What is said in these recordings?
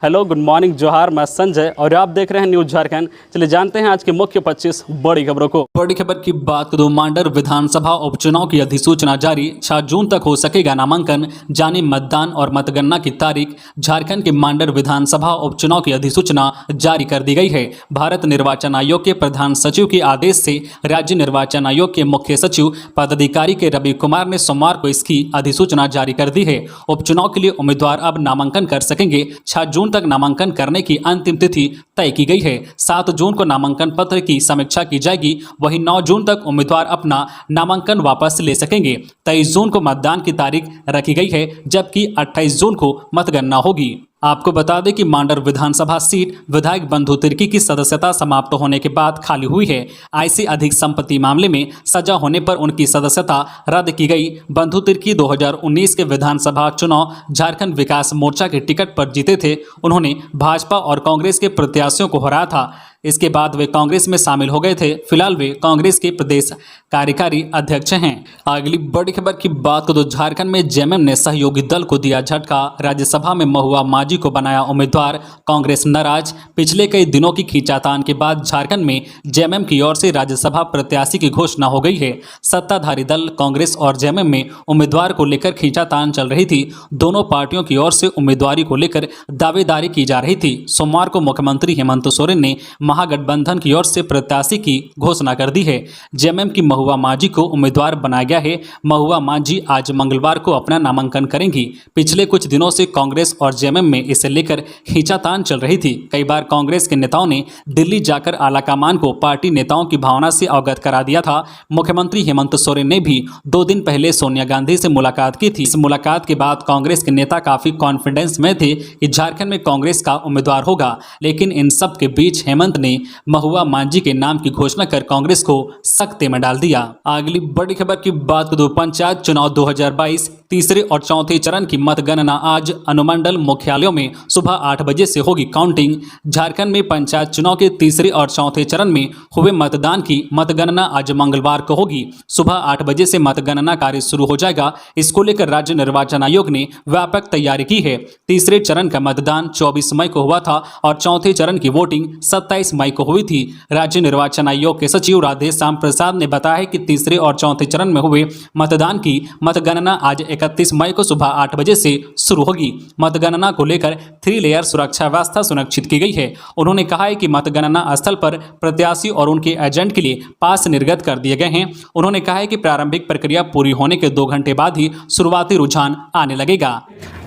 Hello, good morning, जोहार। मैं संजय और आप देख रहे हैं न्यूज झारखंड। चलिए जानते हैं आज की मुख्य 25 बड़ी खबरों को। बड़ी खबर की बात करूं, मांडर विधानसभा उपचुनाव की अधिसूचना जारी। 7 जून तक हो सकेगा नामांकन, जाने मतदान और मतगणना की तारीख। झारखंड के मांडर विधानसभा उपचुनाव की अधिसूचना जारी कर दी गई है। भारत निर्वाचन आयोग के प्रधान सचिव के आदेश से राज्य निर्वाचन आयोग के मुख्य सचिव पदाधिकारी के रवि कुमार ने सोमवार को इसकी अधिसूचना जारी कर दी है। उपचुनाव के लिए उम्मीदवार अब नामांकन कर सकेंगे। 7 जून तक नामांकन करने की अंतिम तिथि तय की गई है। 7 जून को नामांकन पत्र की समीक्षा की जाएगी। वहीं 9 जून तक उम्मीदवार अपना नामांकन वापस ले सकेंगे। 23 जून को मतदान की तारीख रखी गई है, जबकि 28 जून को मतगणना होगी। आपको बता दें कि मांडर विधानसभा सीट विधायक बंधु तिर्की की सदस्यता समाप्त होने के बाद खाली हुई है। आय से अधिक संपत्ति मामले में सजा होने पर उनकी सदस्यता रद्द की गई। बंधु तिर्की 2019 के विधानसभा चुनाव झारखंड विकास मोर्चा के टिकट पर जीते थे। उन्होंने भाजपा और कांग्रेस के प्रत्याशियों को हराया था। इसके बाद वे कांग्रेस में शामिल हो गए थे। फिलहाल वे कांग्रेस के प्रदेश कार्यकारी अध्यक्ष हैं। अगली बड़ी खबर की बात करें तो झारखंड में जेएमएम ने सहयोगी दल को दिया झटका। राज्यसभा में महुआ माझी को बनाया उम्मीदवार, कांग्रेस नाराज। पिछले कई दिनों की खींचातान के बाद झारखंड में जेएमएम की ओर से राज्यसभा प्रत्याशी की घोषणा हो गई है। सत्ताधारी दल कांग्रेस और जेएमएम में उम्मीदवार को लेकर खींचातान चल रही थी। दोनों पार्टियों की ओर से उम्मीदवारी को लेकर दावेदारी की जा रही थी। सोमवार को मुख्यमंत्री हेमंत सोरेन ने महागठबंधन की ओर से प्रत्याशी की घोषणा कर दी है। जेएमएम की महुआ माझी को उम्मीदवार बनाया गया है। महुआ माझी आज मंगलवार को अपना नामांकन करेंगी। पिछले कुछ दिनों से कांग्रेस और जेएमएम में इसे लेकर खींचातान चल रही थी। कई बार कांग्रेस के नेताओं ने दिल्ली जाकर आलाकमान को पार्टी नेताओं की भावना से अवगत करा दिया था। मुख्यमंत्री हेमंत सोरेन ने भी 2 दिन पहले सोनिया गांधी से मुलाकात की थी। इस मुलाकात के बाद कांग्रेस के नेता काफी कॉन्फिडेंस में थे कि झारखंड में कांग्रेस का उम्मीदवार होगा, लेकिन इन सब के बीच हेमंत ने महुआ माझी के नाम की घोषणा कर कांग्रेस को सख्ते में डाल दिया। अगली बड़ी खबर की बात करें, पंचायत चुनाव 2022 तीसरे और चौथे चरण की मतगणना आज अनुमंडल मुख्यालयों में सुबह 8 बजे से होगी काउंटिंग। झारखंड में पंचायत चुनाव के तीसरे और चौथे चरण में हुए मतदान की मतगणना आज मंगलवार को होगी। सुबह 8 बजे से मतगणना कार्य शुरू हो जाएगा। इसको लेकर राज्य निर्वाचन आयोग ने व्यापक तैयारी की है। तीसरे चरण का मतदान 24 मई को हुआ था और चौथे चरण की वोटिंग 27 मई को हुई थी। राज्य निर्वाचन आयोग के सचिव राधेश्याम प्रसाद ने बताया कि तीसरे और चौथे चरण में हुए मतदान की मतगणना आज 31 मई को सुबह 8 बजे से शुरू होगी। मतगणना को लेकर 3 लेयर सुरक्षा व्यवस्था सुनिश्चित की गई है। उन्होंने कहा है कि मतगणना स्थल पर प्रत्याशी और उनके एजेंट के लिए पास निर्गत कर दिए गए हैं। उन्होंने कहा है कि प्रारंभिक प्रक्रिया पूरी होने के 2 घंटे बाद ही शुरुआती रुझान आने लगेगा।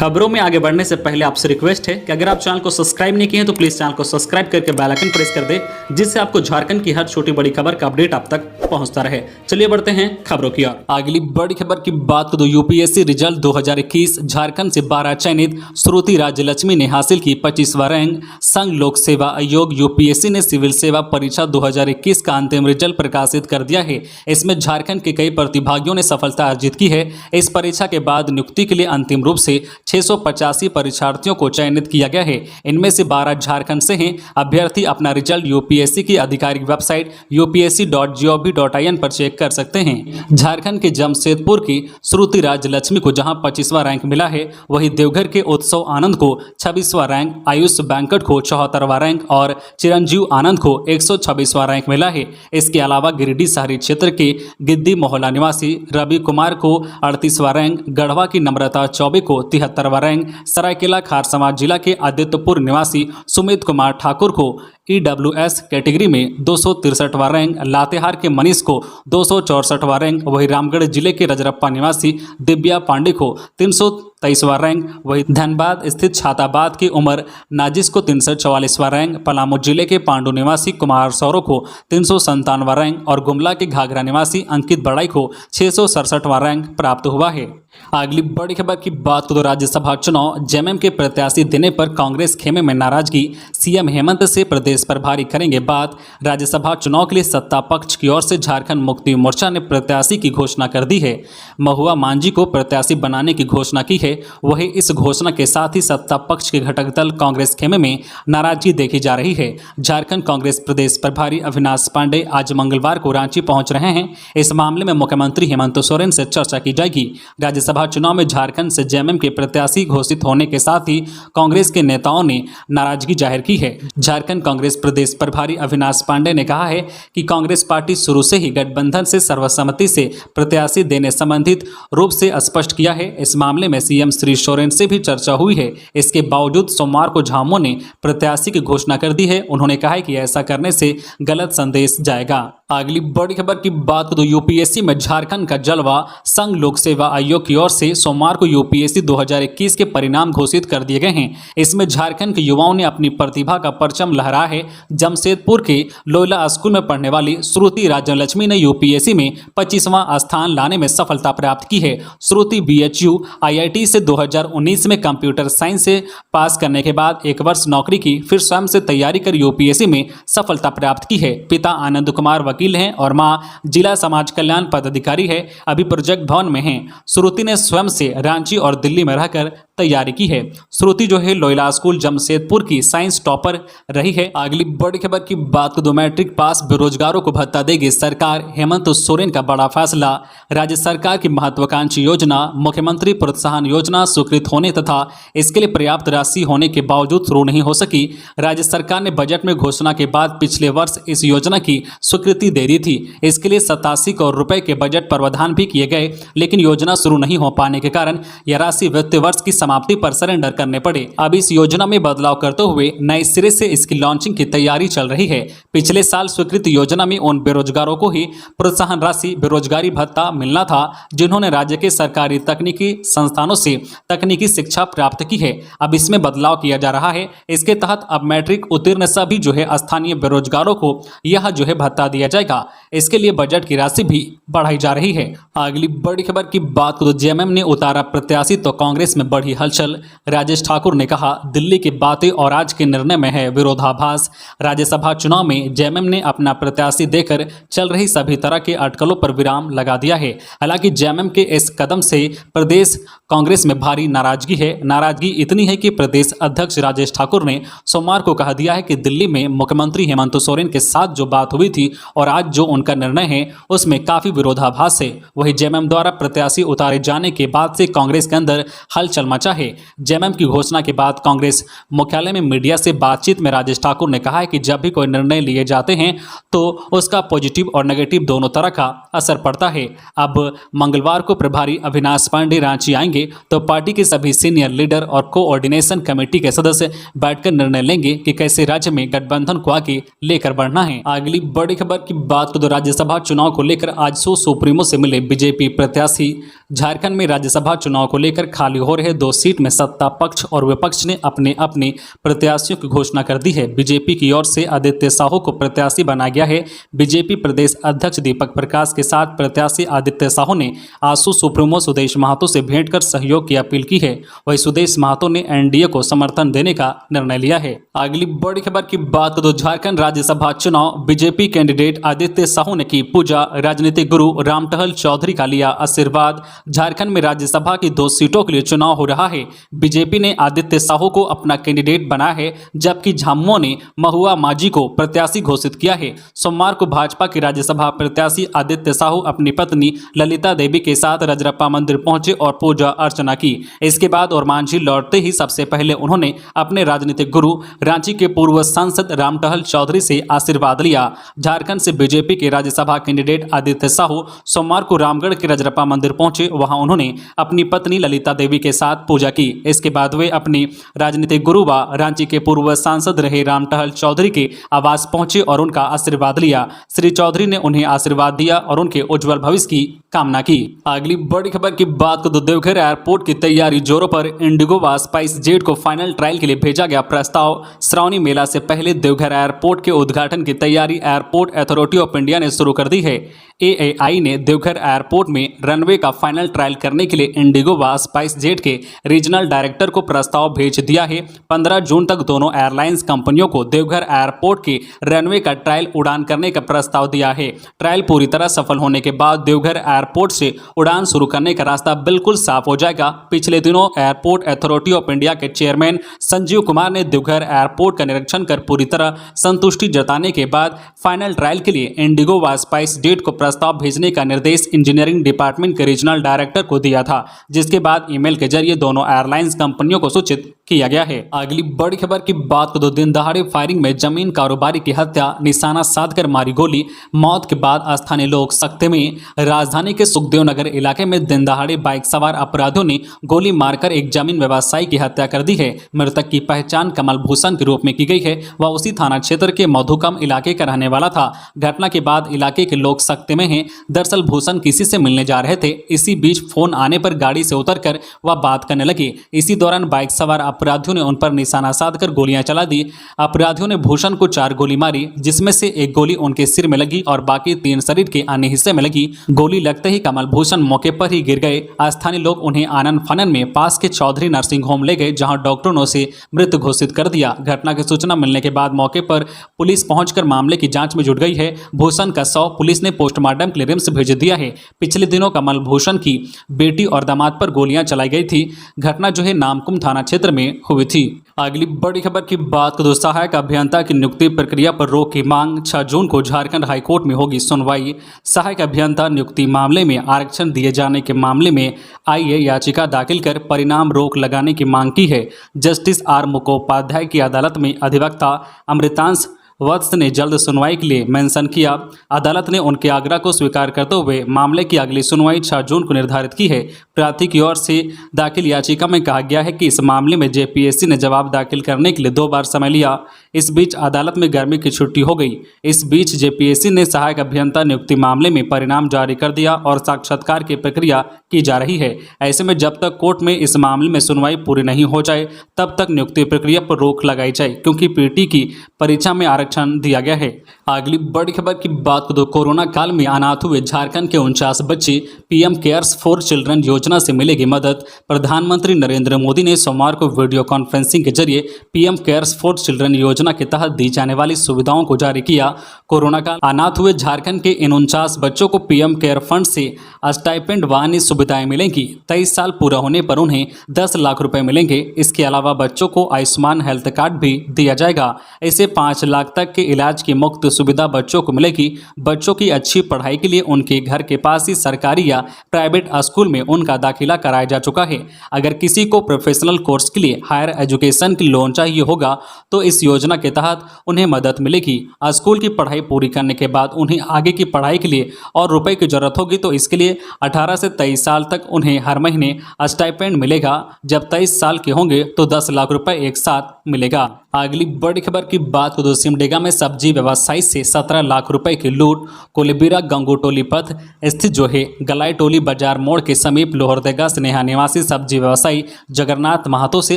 खबरों में आगे बढ़ने से पहले आपसे रिक्वेस्ट है कि अगर आप चैनल को सब्सक्राइब नहीं किए हैं तो प्लीज चैनल को सब्सक्राइब करके बेल आइकन प्रेस कर दे, जिससे आपको झारखंड की हर छोटी बड़ी खबर का अपडेट आप तक पहुंचता रहे। चलिए बढ़ते हैं खबरों की ओर। अगली बड़ी खबर की बात करें, यूपीएससी रिजल्ट 2021 झारखंड से 12 चयनित श्रुति राज्यलक्ष्मी ने हासिल की 25वां रैंक। संघ लोक सेवा आयोग यूपीएससी ने सिविल सेवा परीक्षा 2021 का अंतिम रिजल्ट प्रकाशित कर दिया है। इसमें झारखंड के कई प्रतिभागियों ने सफलता अर्जित की है। इस परीक्षा के बाद नियुक्ति के लिए अंतिम रूप से 685 परीक्षार्थियों को चयनित किया गया है। इनमें से 12 झारखंड से हैं। अभ्यर्थी अपना रिजल्ट यूपीएससी की आधिकारिक वेबसाइट upsc.gov.in पर चेक कर सकते हैं। झारखंड के जमशेदपुर की श्रुति राज्यलक्ष्मी को जहां 25वां रैंक मिला है, वहीं देवघर के उत्सव आनंद को 26वां रैंक, आयुष बैंकट को 74वां रैंक और चिरंजीव आनंद को 126वां रैंक मिला है। इसके अलावा गिरिडीह शहरी क्षेत्र के गिद्दी मोहल्ला निवासी रवि कुमार को 38वां रैंक, गढ़वा की नम्रता चौबे को 73वां रैंक, सरायकेला खारसमां जिला के आदित्यपुर निवासी सुमित कुमार ठाकुर को EWS कैटेगरी में 263वां रैंक, लातेहार के मनीष को 264वां रैंक, वहीं रामगढ़ जिले के रजरप्पा निवासी दिव्या पांडे को 323वां रैंक, वहीं धनबाद स्थित छाताबाद की उमर नाजिस को 344वां रैंक, पलामू जिले के पांडु निवासी कुमार सौरव को 397वां रैंक और गुमला के घाघरा निवासी अंकित बड़ाई को 667वां रैंक प्राप्त हुआ है। अगली बड़ी खबर की बात करें, राज्यसभा चुनाव जेएमएम के प्रत्याशी देने पर कांग्रेस खेमे में नाराजगी। सीएम हेमंत से प्रदेश प्रभारी करेंगे बात। राज्यसभा चुनाव के लिए सत्ता पक्ष की ओर से झारखंड मुक्ति मोर्चा ने प्रत्याशी की घोषणा कर दी है। महुआ माझी को प्रत्याशी बनाने की घोषणा की है। वहीं इस घोषणा के साथ ही सत्ता पक्ष के घटक दल कांग्रेस खेमे में नाराजगी देखी जा रही है। झारखंड कांग्रेस प्रदेश प्रभारी अविनाश पांडे आज मंगलवार को रांची पहुंच रहे हैं। इस मामले में मुख्यमंत्री हेमंत सोरेन से चर्चा की जाएगी। राज्य राज्यसभा चुनाव में झारखंड से जेएमएम के प्रत्याशी घोषित होने के साथ ही कांग्रेस के नेताओं ने नाराजगी जाहिर की है। झारखंड कांग्रेस प्रदेश प्रभारी अविनाश पांडे ने कहा है कि कांग्रेस पार्टी शुरू से ही गठबंधन से सर्वसम्मति से प्रत्याशी देने संबंधित रूप से स्पष्ट किया है। इस मामले में सीएम श्री सोरेन से भी चर्चा हुई है। इसके बावजूद सोमवार को झामुमो ने प्रत्याशी की घोषणा कर दी है। उन्होंने कहा है कि ऐसा करने से गलत संदेश जाएगा। अगली बड़ी खबर की बात करें तो यूपीएससी में झारखंड का जलवा। संघ लोक सेवा आयोग की ओर से सोमवार को यूपीएससी 2021 के परिणाम घोषित कर दिए गए हैं। इसमें झारखंड के युवाओं ने अपनी प्रतिभा का परचम लहराया है। जमशेदपुर के लोयला स्कूल में पढ़ने वाली श्रुति राजलक्ष्मी ने यूपीएससी में 25वां स्थान लाने में सफलता प्राप्त की है। श्रुति बीएचयू आईआईटी से 2019 में कंप्यूटर साइंस से पास करने के बाद एक वर्ष नौकरी की, फिर स्वयं से तैयारी कर यूपीएससी में सफलता प्राप्त की है। पिता आनंद कुमार वकील हैं और मां जिला समाज कल्याण पदाधिकारी है। अभी प्रोजेक्ट भवन में हैं। श्रुति ने स्वयं से रांची और दिल्ली में रहकर तैयारी की है। श्रुति जो है लोयला स्कूल जमशेदपुर की साइंस टॉपर रही है। अगली बड़ी खबर की बात करें तो मैट्रिक पास बेरोजगारों को भत्ता देगी सरकार। हेमंत सोरेन का बड़ा फैसला। राज्य सरकार की महत्वाकांक्षी योजना मुख्यमंत्री प्रोत्साहन योजना स्वीकृत होने तथा इसके लिए पर्याप्त राशि होने के बावजूद शुरू नहीं हो सकी। राज्य सरकार ने बजट में घोषणा के बाद पिछले वर्ष इस योजना की स्वीकृति दे दी थी। इसके लिए 87 करोड़ रुपए के बजट प्रावधान भी किए गए, लेकिन योजना शुरू नहीं हो पाने के कारण यह राशि वित्तीय वर्ष की समाप्ति पर सरेंडर करने पड़े। अब इस योजना में बदलाव करते हुए नए सिरे से इसकी लॉन्चिंग की तैयारी चल रही है। पिछले साल स्वीकृत योजना में उन बेरोजगारों को ही प्रोत्साहन राशि बेरोजगारी भत्ता मिलना था जिन्होंने राज्य के सरकारी तकनीकी संस्थानों से तकनीकी शिक्षा प्राप्त की है। अब इसमें बदलाव किया जा रहा है। इसके तहत अब मैट्रिक उत्तीर्ण सभी जो है स्थानीय बेरोजगारों को यह जो है भत्ता दिया जाएगा। इसके लिए बजट की राशि भी बढ़ाई जा रही है। अगली बड़ी खबर की बात करें तो जेएमएम ने उतारा प्रत्याशी तो कांग्रेस में बढ़ी हलचल। राजेश ठाकुर ने कहा, दिल्ली की बातें और आज के निर्णय में है विरोधाभास। राज्यसभा चुनाव में जेएमएम ने अपना प्रत्याशी देकर चल रही सभी तरह के अटकलों पर विराम लगा दिया है। हालांकि जेएमएम के इस कदम से प्रदेश कांग्रेस में भारी नाराजगी है। नाराजगी इतनी है कि प्रदेश अध्यक्ष राजेश ठाकुर ने सोमवार को कहा दिया है कि दिल्ली में मुख्यमंत्री हेमंत सोरेन के साथ जो बात हुई थी और आज जो उनका निर्णय है उसमें काफी विरोधाभास है। वही जेएमएम द्वारा प्रत्याशी उतारे जाने के बाद से कांग्रेस के अंदर हलचल मचा है। जेएमएम की घोषणा के बाद कांग्रेस मुख्यालय में मीडिया से बातचीत में राजेश ठाकुर ने कहा है कि जब भी कोई निर्णय लिए जाते हैं तो उसका पॉजिटिव और नेगेटिव दोनों तरह का असर पड़ता है। अब मंगलवार को प्रभारी अविनाश पांडे रांची आएंगे तो पार्टी के सभी सीनियर लीडर और कोऑर्डिनेशन कमेटी के सदस्य बैठकर निर्णय लेंगे कि कैसे राज्य में गठबंधन को आगे लेकर बढ़ना है। अगली बड़ी खबर की बात करें तो राज्यसभा चुनाव को लेकर आज सुप्रीमो से मिले बीजेपी प्रत्याशी। झारखंड में राज्यसभा चुनाव को लेकर खाली हो रहे 2 सीट में सत्ता पक्ष और विपक्ष ने अपने अपने प्रत्याशियों की घोषणा कर दी है। बीजेपी की ओर से आदित्य साहू को प्रत्याशी बनाया गया है। बीजेपी प्रदेश अध्यक्ष दीपक प्रकाश के साथ प्रत्याशी आदित्य साहू ने आसू सुप्रीमो सुदेश महतो से भेंट कर सहयोग की अपील की है। वही सुदेश महतो ने एनडीए को समर्थन देने का निर्णय लिया है। अगली बड़ी खबर की बात करें तो झारखंड राज्यसभा चुनाव बीजेपी कैंडिडेट आदित्य साहू ने की पूजा। राजनीतिक गुरु रामटहल चौधरी का लिया आशीर्वाद। झारखंड में राज्यसभा की 2 सीटों के लिए चुनाव हो रहा है। बीजेपी ने आदित्य साहू को अपना कैंडिडेट बनाया है, जबकि झामुमो ने महुआ माझी को प्रत्याशी घोषित किया है। सोमवार को भाजपा के राज्यसभा प्रत्याशी आदित्य साहू अपनी पत्नी ललिता देवी के साथ रजरप्पा मंदिर पहुंचे और पूजा अर्चना की। इसके बाद और मांझी लौटते ही सबसे पहले उन्होंने अपने राजनीतिक गुरु रांची के पूर्व सांसद रामटहल चौधरी से आशीर्वाद लिया। झारखंड से बीजेपी के राज्यसभा कैंडिडेट आदित्य साहू सोमवार को रामगढ़ के रजरप्पा मंदिर पहुंचे। वहां उन्होंने अपनी पत्नी ललिता देवी के साथ पूजा की। इसके बाद वे अपने राजनीतिक गुरु व रांची के पूर्व सांसद रहे रामटहल चौधरी के आवास पहुंचे और उनका आशीर्वाद लिया। श्री चौधरी ने उन्हें आशीर्वाद दिया और उनके उज्जवल भविष्य की कामना की। अगली बड़ी खबर की बात करें तो देवघर एयरपोर्ट की तैयारी जोरों पर। इंडिगो व स्पाइस जेट को फाइनल ट्रायल के लिए भेजा गया प्रस्ताव। श्रावणी मेला से पहले देवघर एयरपोर्ट के उद्घाटन की तैयारी एयरपोर्ट अथॉरिटी ऑफ इंडिया ने शुरू कर दी है। एएआई ने देवघर एयरपोर्ट में रनवे का फाइनल ट्रायल करने के लिए इंडिगो व स्पाइस जेट के रीजनल डायरेक्टर को प्रस्ताव भेज दिया है। 15 जून तक दोनों एयरलाइंस कंपनियों को देवघर एयरपोर्ट के रनवे का ट्रायल उड़ान करने का प्रस्ताव दिया है। ट्रायल पूरी तरह सफल होने के बाद देवघर एयरपोर्ट से उड़ान शुरू करने का रास्ता बिल्कुल साफ हो जाएगा। पिछले दिनों एयरपोर्ट अथॉरिटी ऑफ इंडिया के चेयरमैन संजीव कुमार ने देवघर एयरपोर्ट का निरीक्षण कर पूरी तरह संतुष्टि जताने के बाद फाइनल ट्रायल के लिए इंडिगो व स्पाइस जेट को प्रस्ताव भेजने का निर्देश इंजीनियरिंग डिपार्टमेंट के रीजनल डायरेक्टर को दिया था, जिसके बाद ईमेल के जरिए दोनों एयरलाइंस कंपनियों को सूचित किया गया है। अगली बड़ी खबर की बात करें तो दिन दहाड़े फायरिंग में जमीन कारोबारी की हत्या, निशाना साधकर मारी गोली, मौत के बाद स्थानीय लोग सख्ते में। राजधानी के सुखदेव नगर इलाके में दिन दहाड़े बाइक सवार अपराधियों ने गोली मारकर एक जमीन व्यवसायी की हत्या कर दी है। मृतक की पहचान कमल भूषण के रूप में की गई है। वह उसी थाना क्षेत्र के मधुकम इलाके का रहने वाला था। घटना के बाद इलाके के लोग सख्ते में हैं। दरअसल भूषण किसी से मिलने जा रहे थे। इसी बीच फोन आने पर गाड़ी से उतरकर वह बात करने लगे। इसी दौरान बाइक सवार अपराधियों ने उन पर निशाना साधकर गोलियां चला दी। अपराधियों ने भूषण को 4 गोली मारी, जिसमें से एक गोली उनके सिर में लगी और बाकी 3 शरीर के अन्य हिस्से में लगी। गोली लगते ही कमल भूषण मौके पर ही गिर गए। स्थानीय लोग उन्हें आनन फानन में पास के चौधरी नर्सिंग होम ले गए, जहां डॉक्टरों ने उसे मृत घोषित कर दिया। घटना की सूचना मिलने के बाद मौके पर पुलिस पहुंचकर मामले की जांच में जुट गई है। भूषण का शव पुलिस ने पोस्टमार्टम के लिए रिम्स भेज दिया है। पिछले दिनों कमल भूषण की बेटी और दामाद पर गोलियां चलाई गई थी। घटना जो है नामकुम थाना क्षेत्र में हुई थी। अगली बड़ी खबर की बात करें तो सहायक अभियंता की नियुक्ति प्रक्रिया पर रोक की मांग, 6 जून को झारखंड हाईकोर्ट में होगी सुनवाई। सहायक अभियंता नियुक्ति मामले में आरक्षण दिए जाने के मामले में आईए याचिका दाखिल कर परिणाम रोक लगाने की मांग की है। जस्टिस आर मुखोपाध्याय की अदालत में अधिवक्ता अमृतांश वत्स ने जल्द सुनवाई के लिए मेंशन किया। अदालत ने उनके आग्रह को स्वीकार करते हुए मामले की अगली सुनवाई 6 जून को निर्धारित की है। प्रार्थी की ओर से दाखिल याचिका में कहा गया है कि इस मामले में जेपीएससी ने जवाब दाखिल करने के लिए 2 बार समय लिया। इस बीच अदालत में गर्मी की छुट्टी हो गई। इस बीच जेपीएससी ने सहायक अभियंता नियुक्ति मामले में परिणाम जारी कर दिया और साक्षात्कार की प्रक्रिया की जा रही है। ऐसे में जब तक कोर्ट में इस मामले में सुनवाई पूरी नहीं हो जाए तब तक नियुक्ति प्रक्रिया पर रोक लगाई जाए, क्योंकि पीटी की परीक्षा में आरक्षण दिया गया है। अगली बड़ी खबर की बात करें तो कोरोना काल में अनाथ हुए झारखंड के 49 बच्चे पीएम केयर्स फॉर चिल्ड्रन योजना से मिलेगी मदद। प्रधानमंत्री नरेंद्र मोदी ने सोमवार को वीडियो कॉन्फ्रेंसिंग के जरिए पीएम केयर्स फॉर चिल्ड्रन योजना के तहत दी जाने वाली सुविधाओं को जारी किया। कोरोना काल अनाथ हुए झारखंड के इन 49 बच्चों को पीएम केयर फंड से स्टाइपेंड व अन्य सुविधाएं मिलेंगी। 23 साल पूरा होने पर उन्हें 10 लाख रुपए मिलेंगे। इसके अलावा बच्चों को आयुष्मान हेल्थ कार्ड भी दिया जाएगा। इसे 5 लाख तक के इलाज की मुफ्त सुविधा बच्चों को मिलेगी। बच्चों की अच्छी पढ़ाई के लिए उनके घर के पास ही सरकारी या प्राइवेट स्कूल में उनका दाखिला कराया जा चुका है। अगर किसी को प्रोफेशनल कोर्स के लिए हायर एजुकेशन की लोन चाहिए होगा तो इस योजना के तहत उन्हें मदद मिलेगी। स्कूल की पढ़ाई पूरी करने के बाद उन्हें आगे की पढ़ाई के लिए और रुपए की जरूरत होगी तो इसके लिए 18 से 23 साल तक उन्हें हर महीने स्टाइपेंड मिलेगा। जब 23 साल के होंगे तो 10 लाख रुपए एक साथ मिलेगा। अगली बड़ी खबर की बात करें तो सिमडेगा में सब्जी व्यवसायी से 17 लाख रुपए की लूट। कोलेबिरा गंगोटोली पथ स्थित जो है गलाई टोली बाजार मोड़ के समीप लोहरदगा स्नेहा निवासी सब्जी व्यवसायी जगन्नाथ महतो से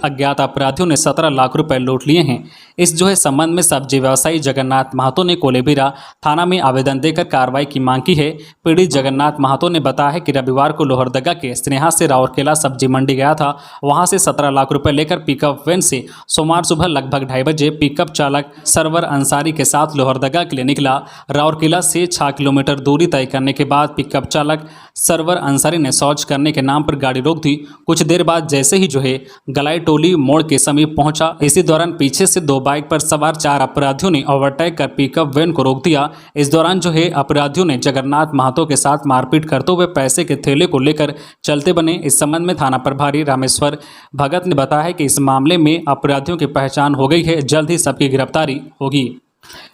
अज्ञात अपराधियों ने 17 लाख रुपए लूट लिए हैं। इस जो है संबंध में सब्जी व्यवसायी जगन्नाथ महतो ने कोलेबिरा थाना में आवेदन देकर कार्रवाई की मांग की है। पीड़ित जगन्नाथ महतो ने बताया है कि रविवार को लोहरदगा के स्नेहा से राउरकेला सब्जी मंडी गया था। वहां से 17 लाख रुपए लेकर पिकअप वैन से सोमवार सुबह लगभग 2:30 बजे पिकअप चालक सरवर अंसारी के साथ लोहरदगा के लिए निकला। राउरकेला से 6 किलोमीटर दूरी तय करने के बाद पिकअप चालक सरवर अंसारी ने शौच करने के नाम पर गाड़ी रोक दी। कुछ देर बाद जैसे ही जो है गलाई टोली मोड़ के समीप पहुंचा, इसी दौरान पीछे से 2 बाइक पर सवार 4 अपराधियों ने ओवरटेक कर पिकअप वैन को रोक दिया। इस दौरान जो है अपराधियों ने जगन्नाथ महतो के साथ मारपीट करते हुए पैसे के थैले को लेकर चलते बने। इस संबंध में थाना प्रभारी रामेश्वर भगत ने बताया है कि इस मामले में अपराधियों की पहचान हो गई है। जल्द ही सबकी गिरफ्तारी होगी।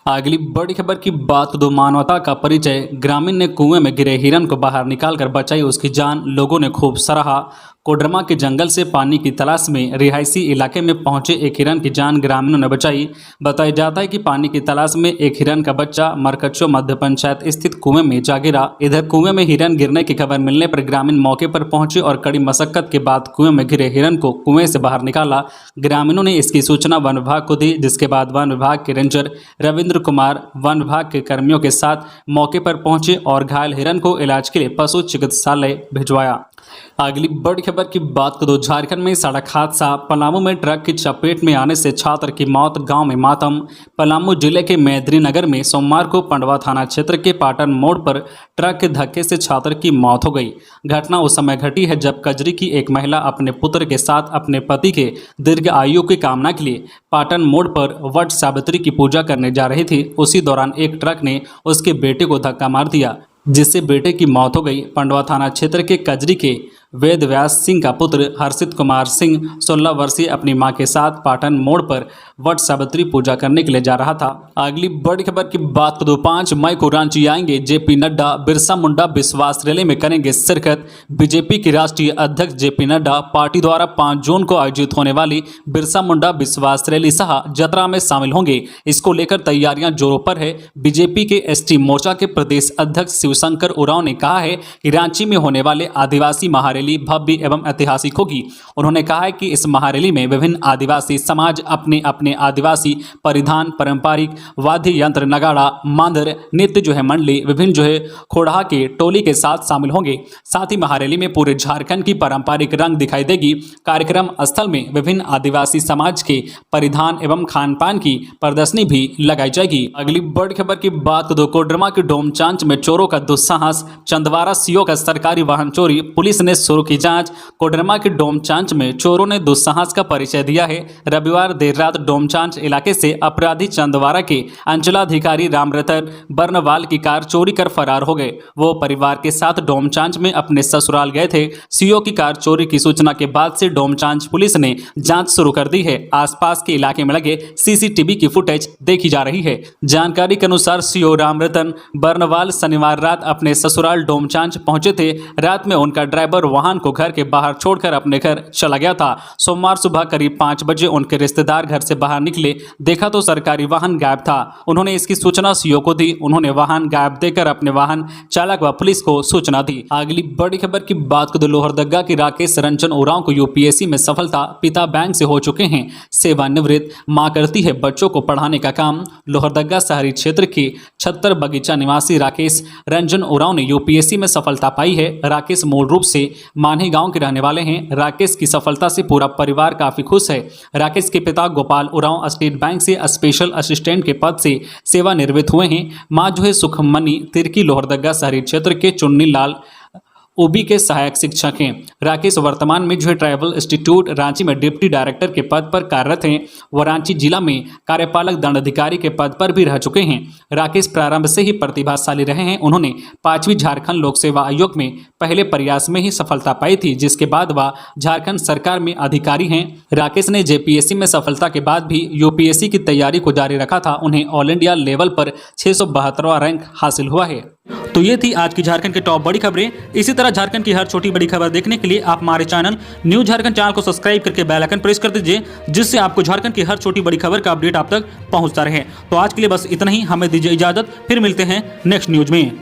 अगली बड़ी खबर की बात दो मानवता का परिचय। ग्रामीण ने कुएं में गिरे हिरन को बाहर निकालकर बचाई उसकी जान, लोगों ने खूब सराहा। कोडरमा के जंगल से पानी की तलाश में रिहायशी इलाके में पहुंचे एक हिरन की जान ग्रामीणों ने बचाई। बताया जाता है कि पानी की तलाश में एक हिरन का बच्चा मरकच्चो मध्य पंचायत स्थित कुएं में जा गिरा। इधर कुएं में हिरन गिरने की खबर मिलने पर ग्रामीण मौके पर पहुंचे और कड़ी मशक्कत के बाद कुएं में गिरे हिरन को कुएं से बाहर निकाला। ग्रामीणों ने इसकी सूचना वन विभाग को दी, जिसके बाद वन विभाग के रेंजर रविंद्र कुमार वन विभाग के कर्मियों के साथ मौके पर पहुंचे और घायल हिरन को इलाज के लिए पशु चिकित्सालय भिजवाया। अगली बड़ी खबर की बात करो। झारखंड में सड़क हादसा, पलामू में ट्रक की चपेट में आने से छात्र की मौत, गांव में मातम। पलामू जिले के मेदिनीनगर में सोमवार को पंडवा थाना क्षेत्र के पाटन मोड़ पर ट्रक के धक्के से छात्र की मौत हो गई। घटना उस समय घटी है जब कजरी की एक महिला अपने पुत्र के साथ अपने पति के दीर्घ आयु की कामना के लिए पाटन मोड़ पर वट सावित्री की पूजा करने जा रही थी। उसी दौरान एक ट्रक ने उसके बेटे को धक्का मार दिया। जिससे बेटे की मौत हो गई। पंडवा थाना क्षेत्र के कजरी के वेद व्यास सिंह का पुत्र हर्षित कुमार सिंह 16 वर्षीय अपनी मां के साथ पाटन मोड़ पर वट सावित्री पूजा करने के लिए जा रहा था। अगली बड़ी खबर की बात करें तो 5 मई को रांची आएंगे जेपी नड्डा, बिरसा मुंडा विश्वास रैली में करेंगे शिरकत। बीजेपी के राष्ट्रीय अध्यक्ष जेपी नड्डा पार्टी द्वारा 5 जून को आयोजित होने वाली बिरसा मुंडा विश्वास रैली सह जतरा में शामिल होंगे। इसको लेकर तैयारियां जोरों पर है। बीजेपी के एसटी मोर्चा के प्रदेश अध्यक्ष शिवशंकर उरांव ने कहा है कि रांची में होने वाले आदिवासी महारैली भव्य एवं ऐतिहासिक होगी। उन्होंने कहा है कि इस महारैली में विभिन्न आदिवासी समाज अपने अपने आदिवासी परिधान, पारंपरिक वाद्य यंत्र, नगाड़ा, मांदर, नृत्य मंडली, विभिन्न खोड़ा के टोली के साथ शामिल होंगे। साथ ही महारैली में पूरे झारखंड की पारंपरिक रंग दिखाई देगी। कार्यक्रम स्थल में विभिन्न आदिवासी समाज के परिधान एवं खान पान की प्रदर्शनी भी लगाई जाएगी। अगली बड़ी खबर की बात करें तो कोडरमा के डोमचांच में चोरों का दुस्साहस, चंदवारा सीओ का सरकारी वाहन चोरी, पुलिस ने शुरू की जांच। कोडरमा के डोमचांच में चोरों ने दुस्साहस का परिचय दिया है। रविवार देर रात डोमचांच इलाके से अपराधी चंदवारा के अंचलाधिकारी रामरतन बर्नवाल की कार चोरी कर फरार हो गए। वो परिवार के साथ डोमचांच में अपने ससुराल गए थे। सीओ की कार चोरी की सूचना के बाद से डोमचांच पुलिस ने जांच शुरू कर दी है। आसपास के इलाके में लगे सीसीटीवी की फुटेज देखी जा रही है। जानकारी के अनुसार सीओ रामरतन बर्नवाल शनिवार रात अपने ससुराल डोमचांच पहुंचे थे। रात में उनका ड्राइवर वाहन को घर के बाहर छोड़कर अपने घर चला गया था। सोमवार सुबह करीब 5 बजे उनके रिश्तेदार घर से बाहर निकले, देखा तो सरकारी वाहन गायब था। उन्होंने इसकी सूचना सीओ को दी। उन्होंने वाहन गायब देकर अपने वाहन चालक व पुलिस को सूचना दी। अगली बड़ी खबर की बात करें तो लोहरदगा की राकेश रंजन उरांव को यूपीएससी में सफलता। पिता बैंक से हो चुके हैं सेवानिवृत्त, मां करती है बच्चों को पढ़ाने का काम। लोहरदगा शहरी क्षेत्र के 76 बगीचा निवासी राकेश रंजन उरांव ने यूपीएससी में सफलता पाई है। राकेश मूल रूप से मान्ही गांव के रहने वाले हैं। राकेश की सफलता से पूरा परिवार काफी खुश है। राकेश के पिता गोपाल उरांव स्टेट बैंक से स्पेशल असिस्टेंट के पद से सेवानिवृत्त हुए हैं। मां सुखमनी तिर्की लोहरदगा शहरी क्षेत्र के चुन्नी लाल ओबी के सहायक शिक्षक हैं। राकेश वर्तमान में ट्राइबल इंस्टीट्यूट रांची में डिप्टी डायरेक्टर के पद पर कार्यरत हैं। वह रांची जिला में कार्यपालक दंडाधिकारी के पद पर भी रह चुके हैं। राकेश प्रारंभ से ही प्रतिभाशाली रहे हैं। उन्होंने 5वीं झारखंड लोक सेवा आयोग में पहले प्रयास में ही सफलता पाई थी, जिसके बाद वह झारखंड सरकार में अधिकारी हैं। राकेश ने जेपीएससी में सफलता के बाद भी यूपीएससी की तैयारी को जारी रखा था। उन्हें ऑल इंडिया लेवल पर 672वां रैंक हासिल हुआ है। तो ये थी आज की झारखंड की टॉप बड़ी खबरें। इसी तरह झारखंड की हर छोटी बड़ी खबर देखने के लिए आप हमारे चैनल न्यूज झारखंड चैनल को सब्सक्राइब करके बेल आइकन प्रेस कर दीजिए, जिससे आपको झारखंड की हर छोटी बड़ी खबर का अपडेट आप तक पहुंचता रहे। तो आज के लिए बस इतना ही, हमें दीजिए इजाजत, फिर मिलते हैं नेक्स्ट न्यूज में।